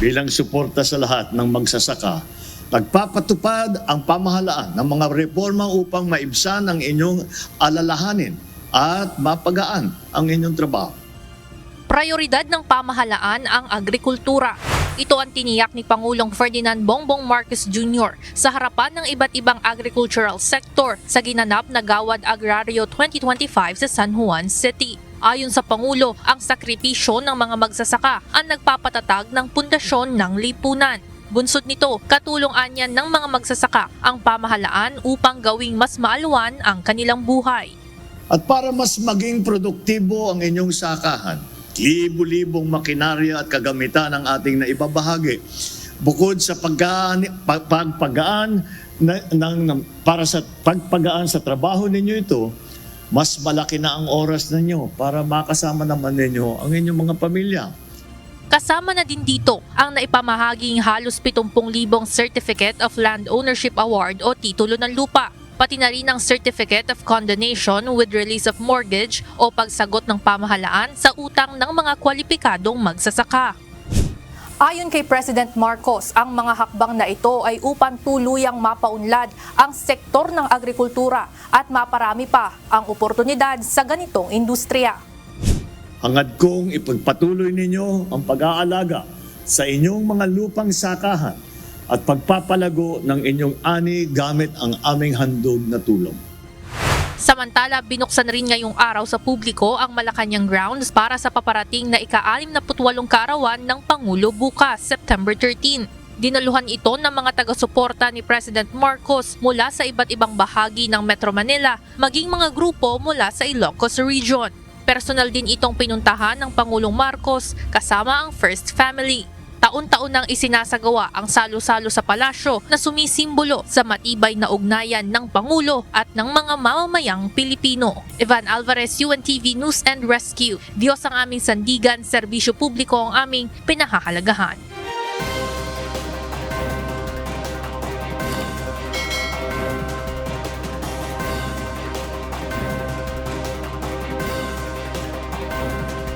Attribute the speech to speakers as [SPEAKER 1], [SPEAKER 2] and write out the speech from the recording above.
[SPEAKER 1] Bilang suporta sa lahat ng magsasaka, nagpapatupad ang pamahalaan ng mga reforma upang maibsan ang inyong alalahanin at mapagaan ang inyong trabaho.
[SPEAKER 2] Prioridad ng pamahalaan ang agrikultura. Ito ang tiniyak ni Pangulong Ferdinand Bongbong Marcos Jr. sa harapan ng iba't ibang agricultural sector sa ginanap na Gawad Agrario 2025 sa San Juan City. Ayon sa Pangulo, ang sakripisyo ng mga magsasaka ang nagpapatatag ng pundasyon ng lipunan. Bunsod nito, katulong anyan ng mga magsasaka ang pamahalaan upang gawing mas maalwan ang kanilang buhay.
[SPEAKER 1] At para mas maging produktibo ang inyong sakahan, libo-libong makinarya at kagamitan ang ating naibabahagi. Bukod sa para sa pagpagaan sa trabaho ninyo ito, mas malaki na ang oras ninyo para makasama naman ninyo ang inyong mga pamilya.
[SPEAKER 2] Kasama na din dito ang naipamahaging halos 70,000 Certificate of Land Ownership Award o titulo ng lupa, pati na rin ang Certificate of Condonation with Release of Mortgage o pagsagot ng pamahalaan sa utang ng mga kwalipikadong magsasaka. Ayon kay President Marcos, ang mga hakbang na ito ay upang tuluyang mapaunlad ang sektor ng agrikultura at maparami pa ang oportunidad sa ganitong industriya.
[SPEAKER 1] Hangad kong ipagpatuloy ninyo ang pag-aalaga sa inyong mga lupang sakahan at pagpapalago ng inyong ani gamit ang aming handog na tulong.
[SPEAKER 2] Samantala, binuksan rin ngayong araw sa publiko ang Malacanang grounds para sa paparating na ika-68 kaarawan ng Pangulo bukas, September 13. Dinaluhan ito ng mga taga-suporta ni President Marcos mula sa iba't ibang bahagi ng Metro Manila, maging mga grupo mula sa Ilocos Region. Personal din itong pinuntahan ng Pangulong Marcos kasama ang First Family. Taon-taon nang isinasagawa ang salo-salo sa palasyo na sumisimbolo sa matibay na ugnayan ng Pangulo at ng mga mamamayang Pilipino. Evan Alvarez, UNTV News and Rescue. Diyos ang aming sandigan, serbisyo publiko ang aming pinahahalagahan.